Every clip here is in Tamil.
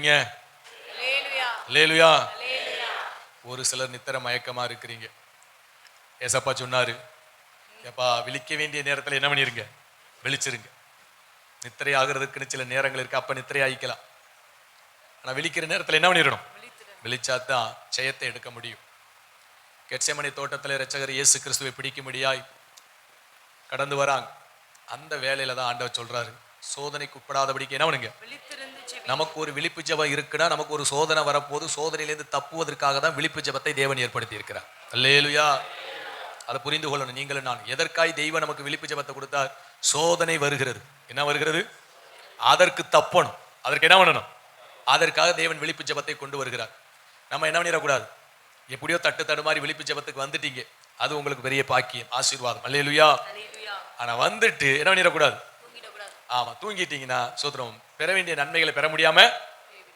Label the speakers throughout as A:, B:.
A: சொல்லுவீங்க? அல்லேலூயா. ஒரு சிலர் நித்திர மயக்கமா இருக்கிறீங்க. ஏசப்பா சொன்னாரு, எப்பா விழிக்க வேண்டிய நேரத்தில் என்ன பண்ணிருங்க? விழிச்சிருங்க. நித்திரை ஆகிறதுக்குன்னு சில நேரங்கள் இருக்கு, அப்ப நித்திரை ஆகிக்கலாம். ஆனா விழிக்கிற நேரத்தில் என்ன பண்ணிடணும்? விழிச்சாதான் ஜெயத்தை எடுக்க முடியும். கெத்செமனே தோட்டத்தில் இரட்சகர் இயேசு கிறிஸ்துவை பிடிக்கும்படியாய் கடந்து வராங்க. அந்த வேலையில தான் ஆண்டவர் சொல்றாரு, சோதனைக்கு உட்படாதபடிக்கு என்ன பண்ணுங்க? நமக்கு ஒரு விழிப்பு ஜெபம் இருக்குன்னா, நமக்கு ஒரு சோதனை வரப்போது சோதனையிலிருந்து தப்புவதற்காக தான் விழிப்பு ஜெபத்தை தேவன் ஏற்படுத்தி இருக்கிறார். அல்லேலூயா. அதை புரிந்து கொள்ளணும். நீங்களும் நான் எதற்காய் தெய்வம் நமக்கு விழிப்பு ஜெபத்தை கொடுத்தார்? சோதனை வருகிறது. என்ன வருகிறது? அதற்கு தப்பணும். அதற்கு என்ன பண்ணணும்? அதற்காக தேவன் விழிப்பு ஜெபத்தை கொண்டு வருகிறார். நம்ம என்ன பண்ணிடக்கூடாது? எப்படியோ தடுமாறி விழிப்பு ஜெபத்துக்கு வந்துட்டீங்க, அது உங்களுக்கு பெரிய பாக்கியம், ஆசீர்வாதம். அல்லேலூயா. ஆனா வந்துட்டு என்ன பண்ணிடக்கூடாது? ஆமா, தூங்கிட்டீங்கன்னா சோத்திரம், பெற வேண்டிய நன்மைகளை பெற முடியாம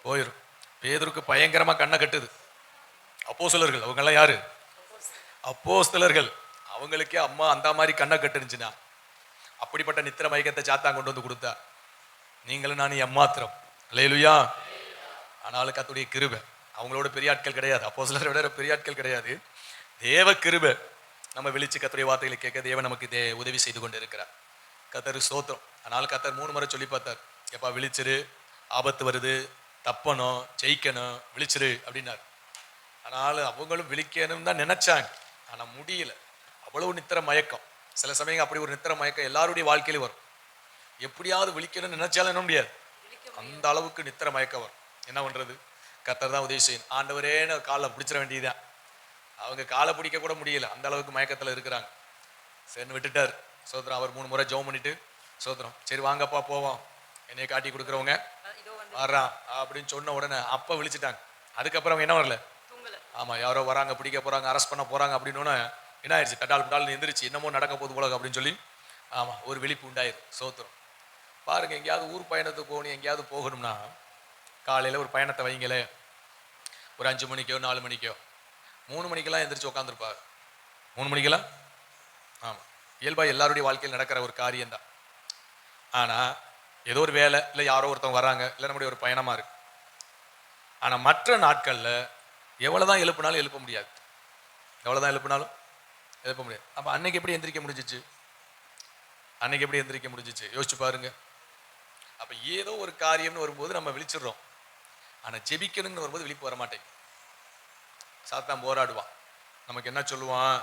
A: போயிடும். பேதுருக்கு பயங்கரமா கண்ணை கட்டுது. அப்போஸ்தலர்கள் அவங்க எல்லாம் யாரு? அப்போஸ்தலர்கள். அவங்களுக்கே அம்மா அந்த மாதிரி கண்ணை கட்டுருந்துச்சுன்னா, அப்படிப்பட்ட நித்திர மயக்கத்தை சாத்தான் கொண்டு வந்து கொடுத்தா. நீங்களும் நானும் எம்மாத்திரம். அல்லேலூயா. ஆனாலும் கர்த்தருடைய கிருபை. அவங்களோட பெரிய ஆட்கள் கிடையாது, அப்போஸ்தலரை விட பெரிய ஆட்கள் கிடையாது. தேவ கிருபை. நம்ம விழிச்சு கர்த்தருடைய வார்த்தைகளை கேட்க தேவன் நமக்கு உதவி செய்து கொண்டு இருக்கிறார். கர்த்தர் ஸ்தோத்திரம். அதனால கர்த்தர் 3 முறை சொல்லி பார்த்தார், எப்பா விழிச்சிரு, ஆபத்து வருது, தப்பணும், ஜெயிக்கணும், விழிச்சிரு அப்படின்னாரு. ஆனால் அவங்களும் விழிக்கணும் தான் நினைச்சாங்க, ஆனா முடியல. அவ்வளவு நித்திர மயக்கம். சில சமயம் அப்படி ஒரு நித்திர மயக்கம் எல்லாருடைய வாழ்க்கையிலும் வரும். எப்படியாவது விழிக்கணும்னு நினைச்சாலும் என்ன முடியாது, அந்த அளவுக்கு நித்திர மயக்கம் வரும். என்ன பண்றது? கர்த்தர் தான் உதவி செய்யணும். ஆண்டவரேன்னு காலை பிடிச்சிட வேண்டியதுதான். அவங்க காலை பிடிக்க கூட முடியல, அந்த அளவுக்கு மயக்கத்துல இருக்கிறாங்க. சரின்னு விட்டுட்டார். சோதரம். அவர் 3 முறை ஜெபம் பண்ணிட்டு, சோதரம் சரி வாங்கப்பா போவோம், என்னைய காட்டி கொடுக்குறவங்க வர்றான் அப்படின்னு சொன்ன உடனே அப்ப விழிச்சிட்டாங்க. அதுக்கப்புறம் என்ன வரல. ஆமா, யாரோ வராங்க, பிடிக்க போறாங்க, அரெஸ்ட் பண்ண போறாங்க அப்படின்னு என்ன ஆயிடுச்சு, தட்டால் எந்திரிச்சு என்னமோ நடக்க போகுது உலகம் அப்படின்னு சொல்லி ஆமா ஒரு விழிப்பு உண்டாயிரு. சோத்திரம். பாருங்க, எங்கேயாவது ஊர் பயணத்துக்கு போகணும், எங்கேயாவது போகணும்னா காலையில ஒரு பயணத்தை வைங்களே, ஒரு 5 மணிக்கோ 4 மணிக்கோ 3 மணிக்கெல்லாம் எந்திரிச்சு உட்காந்துருப்பாரு. 3 மணிக்கெல்லாம் ஆமா இயல்பா எல்லாருடைய வாழ்க்கையில் நடக்கிற ஒரு காரியம்தான். ஆனா ஏதோ ஒரு வேலை இல்லை, யாரோ ஒருத்தவங்க வராங்க, இல்லை நம்முடைய ஒரு பயணமா இருக்கு. ஆனா மற்ற நாட்கள்ல எவ்வளவுதான் எழுப்பினாலும் எழுப்ப முடியாது. எவ்வளவுதான் எழுப்பினாலும் எழுப்ப முடியாது. அப்ப அன்னைக்கு எப்படி எந்திரிக்க முடிஞ்சிச்சு? அன்னைக்கு எப்படி எந்திரிக்க முடிஞ்சிச்சு? யோசிச்சு பாருங்க. அப்ப ஏதோ ஒரு காரியம்னு வரும்போது நம்ம விழிச்சிடுறோம். ஆனா ஜெபிக்கணும்னு வரும்போது விழிப்பு வரமாட்டேங்குது. சாத்தான் போராடுவான். நமக்கு என்ன சொல்லுவான்?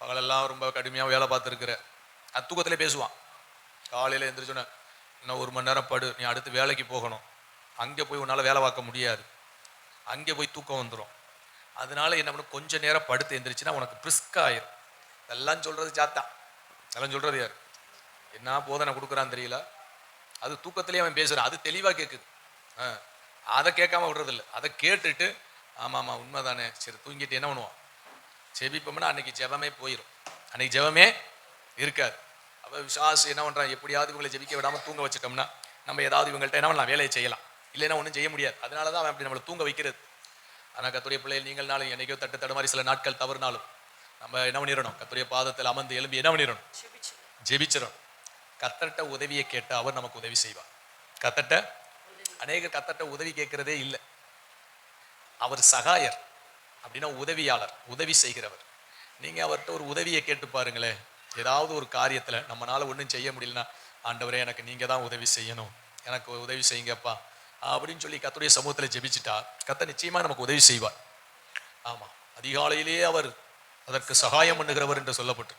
A: பகலெல்லாம் ரொம்ப கடுமையாக வேலை பார்த்துருக்குற, தூக்கத்திலே பேசுவான். காலையில் எந்திரிச்சோன்னே இன்னும் 1 மணி நேரம் படு, நீ அடுத்து வேலைக்கு போகணும், அங்கே போய் உன்னால் வேலை பார்க்க முடியாது, அங்கே போய் தூக்கம் வந்துடும், அதனால என்ன பண்ண கொஞ்சம் நேரம் படுத்து எந்திரிச்சுன்னா உனக்கு பிரிஸ்க் ஆயிரும். இதெல்லாம் சொல்றது சாத்தான். இதெல்லாம் சொல்றது யாரு? என்ன போதனை கொடுக்குறான்னு தெரியல. அது தூக்கத்திலேயே அவன் பேசுறான், அது தெளிவாக கேட்குது. அதை கேட்காம விடுறதில்ல. அதை கேட்டுட்டு ஆமாம் ஆமாம் உண்மைதானே, சரி தூங்கிட்டு என்ன பண்ணுவான்? ஜெபிப்போம்னா அன்னைக்கு ஜெபமே போயிடும், அன்னைக்கு ஜெபமே இருக்காது. அப்போ விசுவாசி என்ன பண்ணுறான், எப்படியாவது இவங்களை ஜெபிக்க விடாமல் தூங்க வச்சுட்டோம்னா நம்ம ஏதாவது இவங்கள்ட்ட என்ன பண்ணலாம், வேலையை செய்யலாம், இல்லைன்னா ஒன்றும் செய்ய முடியாது. அதனால தான் அவன் அப்படி நம்மளை தூங்க வைக்கிறது. ஆனால் கர்த்தருடைய பிள்ளைகள் நீங்கள்னாலும் என்னைக்கோ தடுமாறி சில நாட்கள் தவறுனாலும் நம்ம என்ன பண்ணிடணும், கர்த்தருடைய பாதத்தில் அமர்ந்து எழும்பி என்ன பண்ணிடணும், ஜெபிச்சிடணும். கர்த்தர்ட்ட உதவியை கேட்டு அவர் நமக்கு உதவி செய்வார். கர்த்தர்ட்ட உதவி கேட்கிறதே இல்லை. அவர் சகாயர், அப்படின்னா உதவியாளர், உதவி செய்கிறவர். நீங்க அவர்கிட்ட ஒரு உதவியை கேட்டு பாருங்களேன். ஏதாவது ஒரு காரியத்துல நம்மளால ஒன்றும் செய்ய முடியலன்னா, ஆண்டவரே எனக்கு நீங்க தான் உதவி செய்யணும், எனக்கு உதவி செய்யுங்கப்பா அப்படின்னு சொல்லி கர்த்தருடைய சமூகத்துல ஜெபிச்சுட்டா கர்த்தர் நிச்சயமா நமக்கு உதவி செய்வார். ஆமா, அதிகாலையிலேயே அவர் அதற்கு சகாயம் பண்ணுகிறவர் என்று சொல்லப்பட்டு,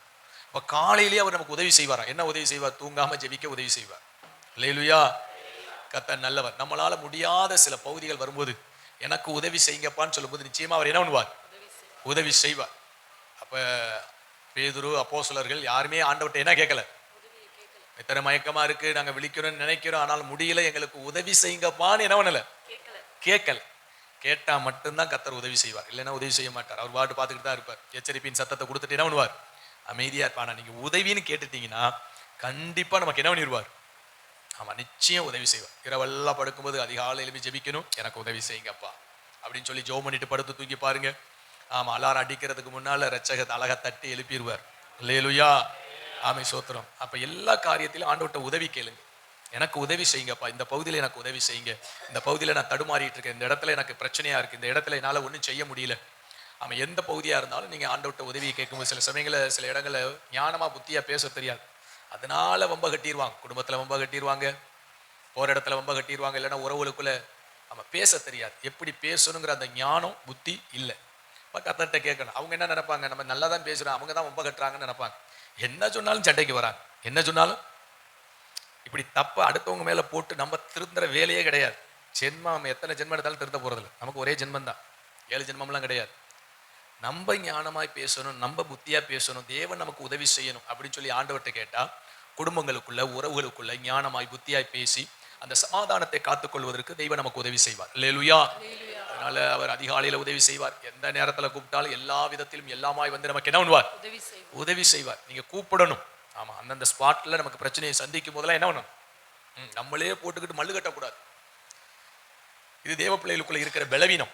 A: இப்ப காலையிலேயே அவர் நமக்கு உதவி செய்வாரா? என்ன உதவி செய்வார்? தூங்காம ஜெபிக்க உதவி செய்வார். அல்லேலூயா. கர்த்தர் நல்லவர். நம்மளால முடியாத சில பகுதிகள் வரும்போது எனக்கு உதவி செய்யுங்கப்பான்னு சொல்லும்போது நிச்சயமா அவர் என்ன பண்ணுவார்? உதவி செய்வார். அப்ப பேதுரு அப்போஸ்தலர்கள் யாருமே ஆண்டவர்ட்ட என்ன கேட்கல, எத்தனை மயக்கமா இருக்கு, நாங்க விழிக்கணும்னு நினைக்கிறோம், ஆனால் முடியல, எங்களுக்கு உதவி செய்யுங்கப்பான்னு என்ன பண்ணல, கேட்கல. கேட்டா மட்டும்தான் கர்த்தர் உதவி செய்வார், இல்லைன்னா உதவி செய்ய மாட்டார். அவர் பாட்டு பார்த்துக்கிட்டு தான் இருப்பார். எச்சரிப்பின் சத்தத்தை கொடுத்துட்டு என்ன பண்ணுவார்? அமைதியா இருப்பார். நீங்க உதவின்னு கேட்டுட்டீங்கன்னா கண்டிப்பா நமக்கு என்ன பண்ணிடுவார்? ஆமா, நிச்சயம் உதவி செய்வார். இரவெல்லாம் படுக்கும்போது அதிகாலை எழுப்பி ஜெபிக்கணும், எனக்கு உதவி செய்யுங்கப்பா அப்படின்னு சொல்லி ஜெபம் பண்ணிட்டு படுத்து தூங்கி பாருங்க. ஆமா, அலாரம் அடிக்கிறதுக்கு முன்னால இரட்சகர் அழகா தட்டி எழுப்பிடுவார். அல்லேலூயா. ஆமை சோத்திரம். அப்ப எல்லா காரியத்திலும் ஆண்டவர்ட்ட உதவி கேளுங்க. எனக்கு உதவி செய்யுங்கப்பா, இந்த பகுதியில் எனக்கு உதவி செய்யுங்க, இந்த பகுதியில் நான் தடுமாறிட்டு இருக்கேன், இந்த இடத்துல எனக்கு பிரச்சனையா இருக்கு, இந்த இடத்துல என்னால் ஒன்றும் செய்ய முடியல. அவன் எந்த பகுதியாக இருந்தாலும் நீங்கள் ஆண்டவர்கிட்ட உதவியை கேட்கும்போது சில சமயங்களில் சில இடங்களில் ஞானமாக புத்தியாக பேச தெரியாது, அதனால வம்ப கட்டிடுவாங்க, குடும்பத்தில் வம்ப கட்டிடுவாங்க, போகிற இடத்துல வம்ப கட்டிடுவாங்க, இல்லைன்னா உறவுகளுக்குள்ள நம்ம பேச தெரியாது, எப்படி பேசணுங்கிற அந்த ஞானம் புத்தி இல்லை. இப்போ கத்தர்கிட்ட கேட்கணும். அவங்க என்ன நினைப்பாங்க, நம்ம நல்லா தான் பேசுகிறோம், அவங்க தான் வம்ப கட்டுறாங்கன்னு நினைப்பாங்க. என்ன சொன்னாலும் சண்டைக்கு வராங்க, என்ன சொன்னாலும் இப்படி தப்ப அடுத்தவங்க மேலே போட்டு நம்ம திருந்துற வேலையே கிடையாது. ஜென்மம் எத்தனை ஜென்மம் எடுத்தாலும் திருந்த போகிறதில்ல, நமக்கு ஒரே ஜென்மம் தான், 7 ஜென்மம்லாம் கிடையாது. நம்ம ஞானமாய் பேசணும், நம்ம புத்தியாக பேசணும், தேவன் நமக்கு உதவி செய்யணும் அப்படின்னு சொல்லி ஆண்டவர்கிட்ட கேட்டால் குடும்பங்களுக்குள்ள உறவுகளுக்குள்ள ஞானமாய் புத்தியாய் பேசி அந்த சமாதானத்தை காத்துக்கொள்வதற்கு தெய்வம் நமக்கு உதவி செய்வார். அல்லேலூயா. அதனால அவர் அதிகாலையில் உதவி செய்வார், எந்த நேரத்தில் கூப்பிட்டாலும் எல்லா விதத்திலும் எல்லாமாய் வந்து நமக்கு என்ன பண்ணுவார், உதவி செய்வார். நீங்க கூப்பிடணும். ஆமா, அந்தந்த ஸ்பாட்ல நமக்கு பிரச்சனையை சந்திக்கும் போதெல்லாம் என்ன பண்ணணும், நம்மளே போட்டுக்கிட்டு மல்லு கட்டக்கூடாது. இது தேவ பிள்ளைகளுக்குள்ள இருக்கிற பலவீனம்.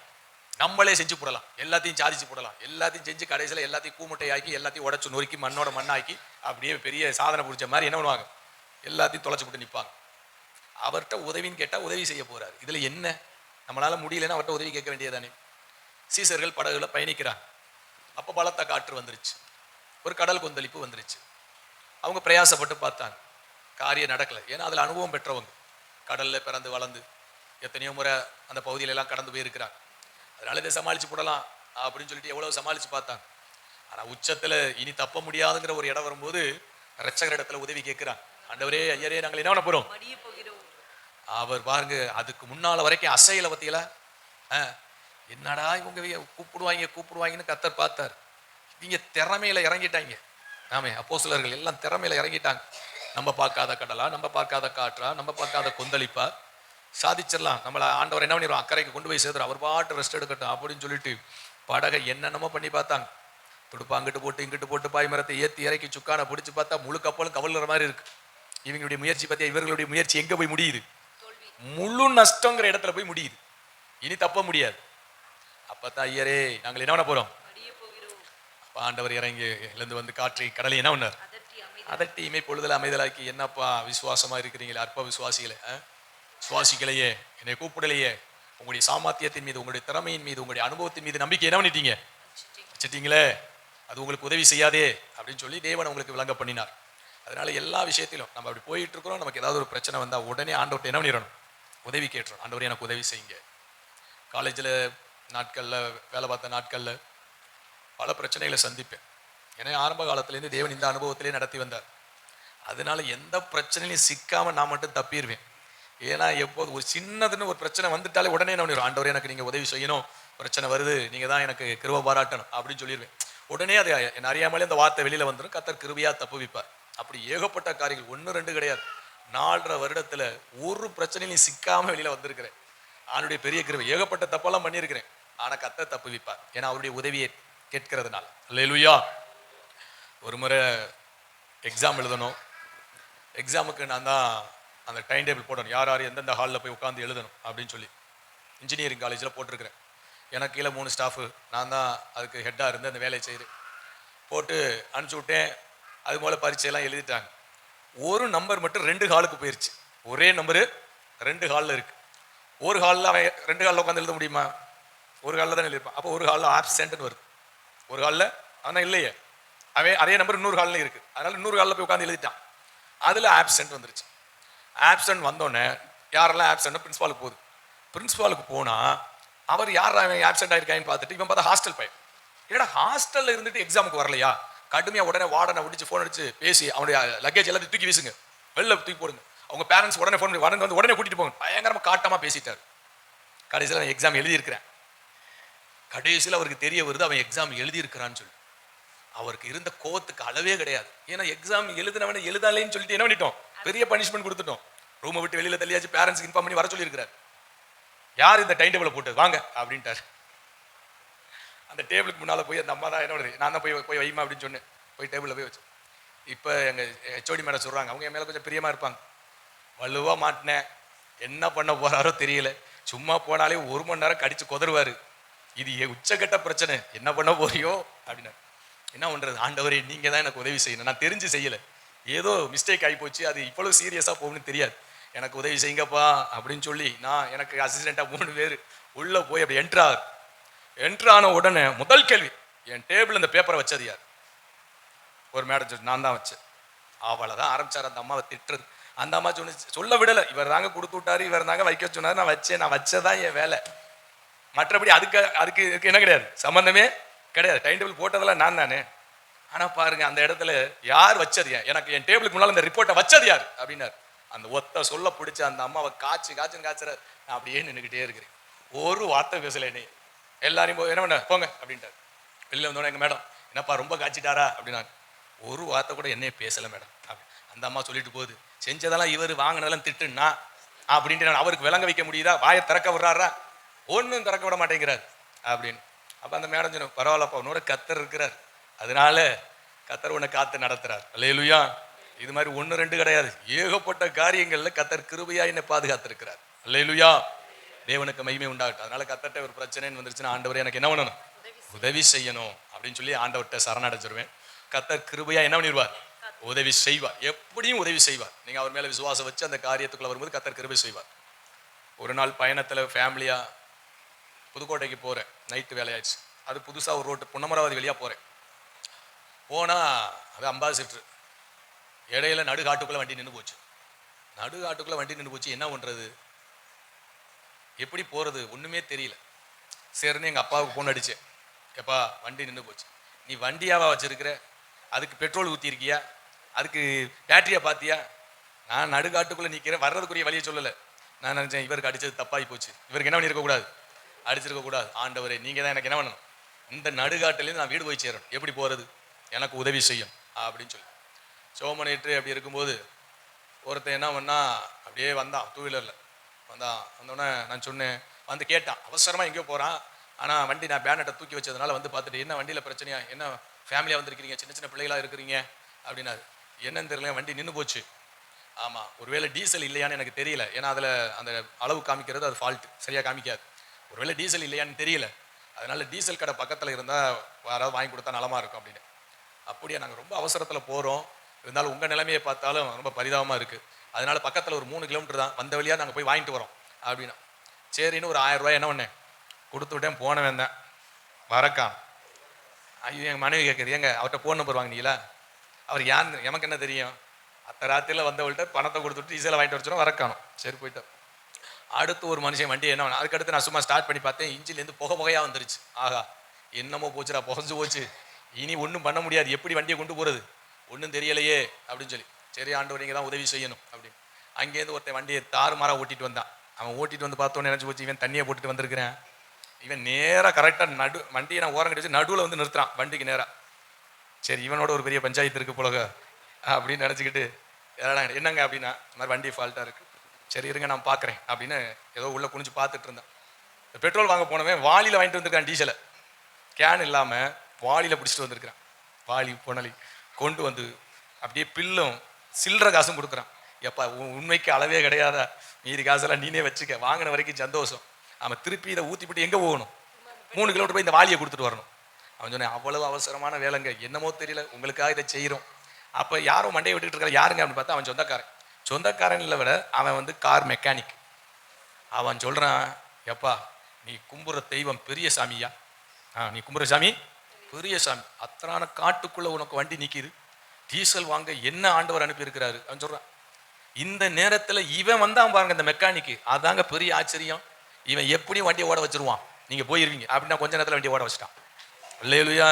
A: நம்மளே செஞ்சு போடலாம், எல்லாத்தையும் சாதிச்சு போடலாம், எல்லாத்தையும் செஞ்சு கடைசியில் எல்லாத்தையும் கூமுட்டை ஆக்கி எல்லாத்தையும் உடச்சு நொறுக்கி மண்ணோட மண்ணாக்கி அப்படியே பெரிய சாதனை பிடிச்ச மாதிரி என்ன பண்ணுவாங்க, எல்லாத்தையும் தொலைச்சு போட்டு நிற்பாங்க. அவர்கிட்ட உதவின்னு கேட்டால் உதவி செய்ய போறாரு. இதுல என்ன, நம்மளால முடியலன்னா அவர்கிட்ட உதவி கேட்க வேண்டியதானே. சீசர்கள் படகுல பயணிக்கிறாங்க, அப்போ பலத்த காற்று வந்துருச்சு, ஒரு கடல் கொந்தளிப்பு வந்துருச்சு. அவங்க பிரயாசப்பட்டு பார்த்தாங்க, காரியம் நடக்கலை. ஏன்னா அதில் அனுபவம் பெற்றவங்க, கடல்ல பிறந்து வளர்ந்து எத்தனையோ முறை அந்த பகுதியிலெல்லாம் கடந்து போயிருக்கிறாங்க. அதனால இதை சமாளிச்சு போடலாம் அப்படின்னு சொல்லிட்டு எவ்வளவு சமாளிச்சு பார்த்தாங்க. ஆனால் உச்சத்தில் இனி தப்ப முடியாதுங்கிற ஒரு இடம் வரும்போது ரட்சகர் இடத்துல உதவி கேட்கிறாங்க. ஆண்டவரே, ஐயரே, நாங்கள் என்ன பண்ண போறோம். அவர் பாருங்க, அதுக்கு முன்னால வரைக்கும் அசையில பத்தியில என்னடா இவங்க கூப்பிடுவாங்கன்னு கத்தர் பார்த்தார். இவங்க திறமையில இறங்கிட்டாங்க. ஆமே, அப்போஸ்தலர்கள் எல்லாம் திறமையில இறங்கிட்டாங்க. நம்ம பார்க்காத கடலா, நம்ம பார்க்காத காற்றா, நம்ம பார்க்காத கொந்தளிப்பா, சாதிச்சிடலாம், நம்மளை ஆண்டவர் என்ன பண்ணிடுவோம், அக்கறைக்கு கொண்டு போய் சேர்த்துறோம், அவர் பாட்டு ரெஸ்ட் எடுக்கட்டும் அப்படின்னு சொல்லிட்டு படகை என்னென்னமோ பண்ணி பார்த்தாங்க. துடுப்பா அங்கிட்டு போட்டு இங்கிட்டு போட்டு பாய் மரத்தை ஏற்றி இறக்கி சுக்கானை பிடிச்சி பார்த்தா முழு கப்பலும் கவல்ற மாதிரி இருக்கு. இவங்களுடைய முயற்சி பத்தியா, இவர்களுடைய முயற்சி எங்க போய் முடியுது, முழு நஷ்டங்கிற இடத்துல போய் முடியுது. இனி தப்ப முடியாது. அப்பதான் ஐயரே, நாங்கள் என்ன பண்ண போறோம். ஆண்டவர் இறங்கி இருந்து வந்து காற்றை கடலை என்ன பண்ணார், அதட்டி இமை பொழுதுல அமைதலாக்கி, என்னப்பா விசுவாசமா இருக்கிறீங்களே, அற்ப விசுவாசிகளே, சுவாசிகளையே, என்னை கூப்பிடலையே, உங்களுடைய சாமர்த்தியத்தின் மீது, உங்களுடைய திறமையின் மீது, உங்களுடைய அனுபவத்தின் மீது நம்பிக்கை என்ன பண்ணிட்டீங்க, வச்சுட்டீங்களே, அது உங்களுக்கு உதவி செய்யாதே அப்படின்னு சொல்லி தேவன் உங்களுக்கு விளங்க பண்ணினார். அதனால எல்லா விஷயத்திலும் நம்ம அப்படி போயிட்டு இருக்கிறோம், நமக்கு ஏதாவது ஒரு பிரச்சனை வந்தா உடனே ஆண்டவர்கிட்ட என்ன பண்ணிடணும், உதவி கேட்டுறோம். ஆண்டவரே எனக்கு உதவி செய்யுங்க. காலேஜில் நாட்களில் வேலை பார்த்த நாட்களில் பல பிரச்சனைகளை சந்திப்பேன். ஏன்னா ஆரம்ப காலத்திலேருந்து தேவன் இந்த அனுபவத்திலே நடத்தி வந்தார். அதனால எந்த பிரச்சனையிலையும் சிக்காம நான் மட்டும் தப்பிடுவேன். ஏன்னா எப்போது ஒரு சின்னதுன்னு ஒரு பிரச்சனை வந்துட்டாலே உடனே என்ன பண்ணிடுவோம், ஆண்டவரே எனக்கு நீங்கள் உதவி செய்யணும், பிரச்சனை வருது, நீங்கள் தான் எனக்கு கிருபை பாராட்டணும் அப்படின்னு சொல்லிடுவேன். உடனே அது என்ன அறியாமலே அந்த வார்த்தை வெளியில் வந்துடும், கர்த்தர் கிருபையாக தப்புவிப்பார். அப்படி ஏகப்பட்ட காரியங்கள், 1 2 கிடையாது, 4.5 வருடத்தில் ஒரு பிரச்சனையிலையும் சிக்காம வெளியில் வந்திருக்கிறேன். அவனுடைய பெரிய கிருபை. ஏகப்பட்ட தப்பெல்லாம் பண்ணியிருக்கிறேன், ஆனால் கர்த்தர் தப்புவிப்பார், ஏன்னா அவருடைய உதவியை கேட்கறதுனால. அல்லேலூயா. ஒரு முறை எக்ஸாம் எழுதணும். எக்ஸாமுக்கு நான் தான் அந்த டைம் டேபிள் போடணும், யார் யார் எந்தெந்த ஹாலில் போய் உட்காந்து எழுதணும் அப்படின்னு சொல்லி இன்ஜினியரிங் காலேஜில் போட்டிருக்கிறேன். எனக்கு கீழே 3 ஸ்டாஃபு, நான் தான் அதுக்கு ஹெட்டாக இருந்து அந்த வேலையை செய்து போட்டு அனுப்பிச்சி விட்டேன். அது போல் பரீட்சையெல்லாம் எழுதிட்டாங்க. ஒரு நம்பர் மட்டும் 2 ஹாலுக்கு போயிடுச்சு. ஒரே நம்பரு 2 ஹாலில் இருக்குது. ஒரு ஹாலில் அவன் 2 ஹாலில் உட்காந்து எழுத முடியுமா, ஒரு ஹாலில் தான் எழுதியிருப்பான். அப்போ ஒரு ஹாலில் ஆப்சென்ட்னு வருது, ஒரு ஹாலில் ஆனால் இல்லையே, அவன் அதே நம்பர் இன்னொரு ஹாலில் இருக்குது. அதனால் இன்னொரு ஹாலில் போய் உட்காந்து எழுதிட்டான். அதில் ஆப்சென்ட் வந்துருச்சு. ஆப்சென்ட் வந்தோடனே யாரெல்லாம் ஆப்சென்ட் பிரின்ஸ்பாலுக்கு போகுது. பிரின்ஸ்பாலுக்கு போனால் அவர் யார் அவன் ஆப்சென்ட் ஆயிருக்கான்னு பார்த்துட்டு இவன் பார்த்தா ஹாஸ்டல் பையன். ஏன்னா ஹாஸ்டலில் இருந்துட்டு எக்ஸாமுக்கு வரலையா, கடுமையாக உடனே வார்டனை விடிச்சு ஃபோன் அடிச்சு பேசி அவனுடைய லக்கேஜ் எல்லாத்தையும் தூக்கி வீசுங்க, வெளில தூக்கி போடுங்க, அவங்க பேரண்ட்ஸ் உடனே ஃபோன் பண்ணி வந்து உடனே கூட்டிட்டு போங்க, பயங்கரமாக காட்டமாக பேசிட்டார். கடைசியில் அவன் எக்ஸாம் எழுதியிருக்கிறேன். கடைசியில் அவருக்கு தெரிய வருது அவன் எக்ஸாம் எழுதியிருக்கிறான்னு சொல்லி. அவருக்கு இருந்த கோவத்துக்கு அளவே கிடையாது. ஏன்னா எக்ஸாம் எழுதினவனை எழுதாலேன்னு சொல்லிட்டு என்ன பண்ணிட்டோம், பெரிய பனிஷ்மெண்ட் கொடுத்துட்டோம். ரூமை விட்டு வெளியில் தள்ளியாச்சு, பேரண்ட்ஸ்க்கு இன்ஃபார்ம் பண்ணி வர சொல்லியிருக்கிறார். யார் இந்த டைம் டேபிளை போட்டு வாங்க அப்படின்ட்டார். அந்த டேபிளுக்கு முன்னால் போய் அந்த அம்மா தான் என்ன பண்ணுறது, நான் தான் போய் வைமா அப்படின்னு சொன்னேன். போய் டேபிளில் போய் வச்சு. இப்போ எங்கள் ஹெச்ஓடி மேடம் சொல்கிறாங்க, அவங்க என் மேலே கொஞ்சம் பிரியமாக இருப்பாங்க. வலுவாக மாட்டினேன், என்ன பண்ண போகிறாரோ தெரியல, சும்மா போனாலே 1 மணி நேரம் கடிச்சு கொதருவார். இது உச்சக்கட்ட பிரச்சனை, என்ன பண்ண போறியோ அப்படின்னா. என்ன பண்ணுறது, ஆண்டவரே நீங்கள் தான் எனக்கு உதவி செய்யணும், நான் தெரிஞ்சு செய்யலை, ஏதோ மிஸ்டேக் ஆகி போச்சு, அது இவ்வளவு சீரியஸாக போகணும்னு தெரியாது. எனக்கு உதவி செய்யுங்கப்பா அப்படின்னு சொல்லி நான் எனக்கு அசிஸ்டண்டா 3 பேர் உள்ள போய் அப்படி என்ட்ரு ஆன உடனே முதல் கேள்வி, என் டேபிள் இந்த பேப்பரை வச்சது யார்? ஒரு மேடம் சொல்லி, நான் தான் வச்சேன். அவளை தான் ஆரம்பிச்சார் அந்த அம்மாவை திட்டுறது. அந்த அம்மா சொல்ல விடலை, இவர் தாங்க கொடுத்து விட்டாரு, இவர் தாங்க வைக்க சொன்னாரு, நான் வச்சதான் என் வேலை. மற்றபடி அதுக்கு என்ன கிடையாது, சம்பந்தமே கிடையாது. டைம் டேபிள் போட்டதெல்லாம் நான் தானே. ஆனா பாருங்க, அந்த இடத்துல யார் வச்சது, எனக்கு என் டேபிளுக்கு முன்னால இந்த ரிப்போர்ட்டை வச்சது யார் அப்படின்னாரு. அந்த ஒத்த சொல்ல பிடிச்ச அந்த அம்மாவை காய்ச்சுன்னு காய்ச்சுற. நான் அப்படியே நின்றுக்கிட்டே இருக்கிறேன், ஒரு வார்த்தை பேசல. என்னை எல்லாரையும் என்ன பண்ண போங்க அப்படின்ட்டார். வெளில வந்தோடனே எங்க மேடம், என்னப்பா ரொம்ப காய்ச்சிட்டாரா அப்படின்னா, ஒரு வார்த்தை கூட என்னையே பேசல மேடம். அந்த அம்மா சொல்லிட்டு போகுது, செஞ்சதெல்லாம் இவர் வாங்கினதெல்லாம் திட்டுன்னா அப்படின்ட்டு நான் அவருக்கு விளங்க வைக்க முடியுதா? வாயை திறக்க விடுறாரா? ஒன்றும் திறக்க விட மாட்டேங்கிறார் அப்படின்னு. அப்போ அந்த மேடம் சொன்ன, பரவாயில்லப்பா, உன்னோட கத்தர் இருக்கிறார், அதனால கத்தர் உன்னை காத்து நடத்துறார். அல்லேலூயா. இது மாதிரி 1 2 கிடையாது, ஏகப்பட்ட காரியங்கள்ல கத்தர் கிருபையா என்னை பாதுகாத்திருக்கிறார். அல்லேலூயா. தேவனுக்கு மகிமை உண்டாகட்டும். அதனால கத்தர்ட்ட ஒரு பிரச்சனைன்னு வந்துருச்சுன்னா, ஆண்டவரே எனக்கு என்ன பண்ணணும், உதவி செய்யணும் அப்படின்னு சொல்லி ஆண்டவர்கிட்ட சரணடைஞ்சிருவேன். கத்தர் கிருபையா என்ன பண்ணிடுவார், உதவி செய்வார். எப்படியும் உதவி செய்வார். நீங்க அவர் மேல விசுவாசம் வச்சு அந்த காரியத்துக்குள்ள வரும்போது கத்தர் கிருபை செய்வார். ஒரு நாள் பயணத்துல ஃபேமிலியா புதுக்கோட்டைக்கு போறேன், நைட்டு வேலையாச்சு. அது புதுசா ஒரு ரோட்டு பொன்னமராவதி வழியா போறேன். போனா அது அம்பாசிடர், இடையில நடுகாட்டுக்குள்ள வண்டி நின்று போச்சு. என்ன பண்றது, எப்படி போறது, ஒண்ணுமே தெரியல. சரின்னு எங்க அப்பாவுக்கு போன் அடிச்சேன், எப்பா வண்டி நின்று போச்சு, நீ வண்டியாவா வச்சிருக்கிற, அதுக்கு பெட்ரோல் ஊற்றிருக்கியா, அதுக்கு பேட்டரியா பார்த்தியா? நான் நடுகாட்டுக்குள்ளே நிற்கிறேன், வர்றதுக்குரிய வழியை சொல்லலை. நான் நினச்சேன் இவருக்கு அடித்தது தப்பாகி போச்சு, இவருக்கு என்ன பண்ணியிருக்கக்கூடாது, அடிச்சிருக்கக்கூடாது. ஆண்டவரே நீங்கள் தான் எனக்கு என்ன பண்ணணும், இந்த நடுகாட்டிலேருந்து நான் வீடு போய் சேரணும், எப்படி போகிறது, எனக்கு உதவி செய்யும் அப்படின்னு சொல்லி சோமனிட்டு அப்படி இருக்கும்போது ஒருத்தன் என்ன பண்ணா, அப்படியே வந்தான் 2 வீலரில் வந்தோடனே நான் சொன்னேன், வந்து கேட்டான், அவசரமாக எங்கேயோ போகிறான், ஆனால் வண்டி நான் பேனட்டை தூக்கி வச்சதுனால வந்து பார்த்துட்டு, என்ன வண்டியில் பிரச்சனையா, என்ன ஃபேமிலியாக வந்திருக்கிறீங்க, சின்ன பிள்ளைகளாக இருக்கிறீங்க அப்படின்னாரு. என்னன்னு தெரியல, வண்டி நின்று போச்சு. ஆமாம், ஒருவேளை டீசல் இல்லையான்னு எனக்கு தெரியல, ஏன்னா அதில் அந்த அளவு காமிக்கிறது அது ஃபால்ட்டு, சரியாக காமிக்காது. ஒருவேளை டீசல் இல்லையான்னு தெரியல, அதனால டீசல் கடை பக்கத்தில் இருந்தால் யாராவது வாங்கி கொடுத்தா நலமாக இருக்கும் அப்படின்னு. அப்படியே நாங்கள் ரொம்ப அவசரத்தில் போகிறோம், இருந்தாலும் உங்கள் நிலைமையை பார்த்தாலும் ரொம்ப பரிதாபமாக இருக்குது. அதனால பக்கத்தில் ஒரு 3 கிலோமீட்டர் தான், வந்த வழியாக நாங்கள் போய் வாங்கிட்டு வரோம் அப்படின்னா. சரின்னு ஒரு 1000 ரூபாய் என்ன பண்ணேன் கொடுத்து விட்டேன். போன வந்தேன், வரக்கான். ஐயோ, எங்கள் மனைவி கேட்குது, ஏங்க அவர்கிட்ட ஃபோன் நம்பர் வாங்கினீங்களா, அவர் யார் எமக்கு என்ன தெரியும், அத்த ராத்திரியில் வந்தவள்கிட்ட பணத்தை கொடுத்துட்டு டீசலை வாங்கிட்டு வச்சுரும், வரக்கானோம். சரி போயிட்டோம். அடுத்து ஒரு மனுஷன் வண்டி என்ன பண்ண, அதுக்கடுத்து நான் சும்மா ஸ்டார்ட் பண்ணி பார்த்தேன், இன்ஜின்லேருந்து புகையாக வந்துருச்சு. ஆகா, என்னமோ போச்சுடா, புகஞ்சு போச்சு, இனி ஒன்றும் பண்ண முடியாது, எப்படி வண்டியை கொண்டு போகிறது ஒன்றும் தெரியலையே அப்படின்னு சொல்லி, சரி ஆண்டவர் நீங்கள் தான் உதவி செய்யணும் அப்படின்னு. அங்கேருந்து ஒருத்தன் வண்டியை தாறுமாறாக ஓட்டிட்டு வந்தான். அவன் ஓட்டிட்டு வந்து பார்த்தோன்னு நினச்சி போச்சு, இவன் தண்ணியை போட்டுட்டு வந்திருக்கிறேன். இவன் நேராக கரெக்டாக வண்டியை நான் ஓரம் கட்டி வச்சு நடுவில் வந்து நிறுத்துறான் வண்டிக்கு நேராக. சரி, இவனோட ஒரு பெரிய பஞ்சாயத்து இருக்கு போலக அப்படின்னு நினச்சிக்கிட்டு, என்னங்க அப்படின்னா, இந்த மாதிரி வண்டி ஃபால்ட்டாக இருக்குது, சரி இருங்க நான் பார்க்குறேன் அப்படின்னு ஏதோ உள்ளே குனிஞ்சு பார்த்துட்டு இருந்தேன். பெட்ரோல் வாங்க போனவன் வாளியில் வாங்கிட்டு வந்திருக்கான், டீசலை கேன் இல்லாமல் வாளியில் பிடிச்சிட்டு வந்திருக்கிறான். வாளி புனலி கொண்டு வந்து அப்படியே பில்லும் சில்லற காசும் கொடுக்குறான். எப்பா உண்மைக்கு அளவே கிடையாதா, மீதி காசெல்லாம் நீனே வச்சுக்க, வாங்கின வரைக்கும் சந்தோஷம். அவன் திருப்பி இதை ஊற்றிப்பிட்டு எங்கே போகணும், 3 கிலோமீட்டர் போய் இந்த வாளியை கொடுத்துட்டு வரணும். அவன் சொன்னேன், அவ்வளவு அவசரமான வேலைங்க, என்னமோ தெரியல, உங்களுக்காக இதை செய்கிறோம். அப்போ யாரும் மண்டையை விட்டுட்டு இருக்காரு, யாருங்க அப்படின்னு பார்த்தா அவன் சொந்தக்காரன் இல்லை விட அவன் வந்து கார் மெக்கானிக். அவன் சொல்கிறான், எப்பா நீ கும்புற தெய்வம் பெரிய சாமியா, நீ கும்புற சாமி பெரிய சாமி, அத்தனான காட்டுக்குள்ளே உனக்கு வண்டி நிற்கிது, டீசல் வாங்க என்ன ஆண்டவர் அனுப்பியிருக்கிறாரு. அவன் சொல்கிறான், இந்த நேரத்தில் இவன் வந்தான் பாருங்க இந்த மெக்கானிக்கு, அதாங்க பெரிய ஆச்சரியம், இவன் எப்படியும் வண்டியை ஓட வச்சிருவான், நீங்கள் போயிருவீங்க அப்படின்னா கொஞ்ச நேரத்தில் வண்டியை ஓட வச்சிட்டான். அல்லேலூயா.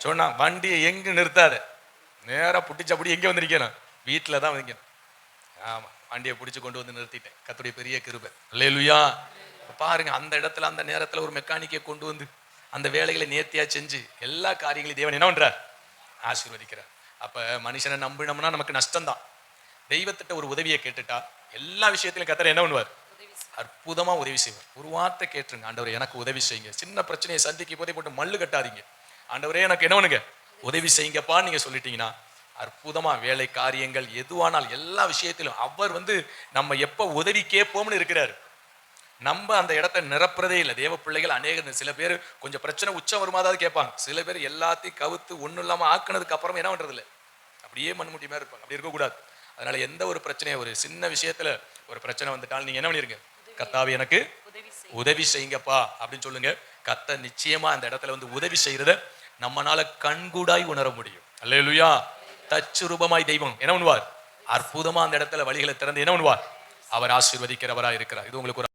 A: சொன்னான், வண்டியை எங்கே நிறுத்தாத, நேராக புட்டிச்சப்படி எங்கே வந்து நிற்கணும், வீட்டில் தான் வந்து. ஆமாம், வண்டியை பிடிச்சி கொண்டு வந்து நிறுத்திட்டேன், கர்த்தருடைய பெரிய கிருபை. அல்லேலூயா. பாருங்க, அந்த இடத்துல அந்த நேரத்தில் ஒரு மெக்கானிக்கை கொண்டு வந்து அந்த வேலைகளை நேர்த்தியாக செஞ்சு எல்லா காரியங்களையும் தேவன் என்ன பண்றார், ஆசீர்வதிக்கிறார். அப்போ மனுஷனை நம்பினோம்னா நமக்கு நஷ்டம்தான். தெய்வத்திட்ட ஒரு உதவியை கேட்டுட்டா எல்லா விஷயத்திலும் கர்த்தர் என்ன பண்ணுவார், அற்புதமா உதவி செய்வார். ஒரு வார்த்தை கேட்டுருங்க, ஆண்டவரே எனக்கு உதவி செய்யுங்க. சின்ன பிரச்சனையை சந்திக்க போதே போட்டு மல்லு கட்டாதீங்க, ஆண்டவரே எனக்கு என்ன பண்ணுங்க உதவி செய்யுங்கப்பான்னு நீங்க சொல்லிட்டீங்கன்னா அற்புதமா வேலை காரியங்கள் எதுவானால் எல்லா விஷயத்திலும் அவர் வந்து நம்ம எப்ப உதவி கேட்போம்னு இருக்கிறாரு. நம்ம அந்த இடத்த நிரப்புறதே இல்லை. தேவ பிள்ளைகள் அநேக, சில பேர் கொஞ்சம் பிரச்சனை உச்சம் வருமாதாவது கேட்பாங்க, சில பேர் எல்லாத்தையும் கவுத்து ஒன்றும் இல்லாமல் ஆக்குனதுக்கு அப்புறம் என்ன பண்றது இல்லை, அப்படியே மண்முட்டி மாதிரி இருப்பாங்க. அப்படி இருக்கக்கூடாது. அதனால எந்த ஒரு பிரச்சனையும், ஒரு சின்ன விஷயத்துல ஒரு பிரச்சனை வந்துட்டாலும் நீங்க என்ன பண்ணிருங்க, கர்த்தாவே எனக்கு உதவி செய்யுங்கப்பா அப்படின்னு சொல்லுங்க. கர்த்தர் நிச்சயமா அந்த இடத்துல வந்து உதவி செய்யறத நம்மனால கண்கூடாய் உணர முடியும். அல்லேலூயா. தச்சுரூபமாய் தெய்வம் என்ன பண்ணுவார், அற்புதமா அந்த இடத்துல வழிகளை திறந்து என்ன பண்ணுவார், அவர் ஆசீர்வதிக்கிறவராய் இருக்கிறார். இது உங்களுக்கு ஒரு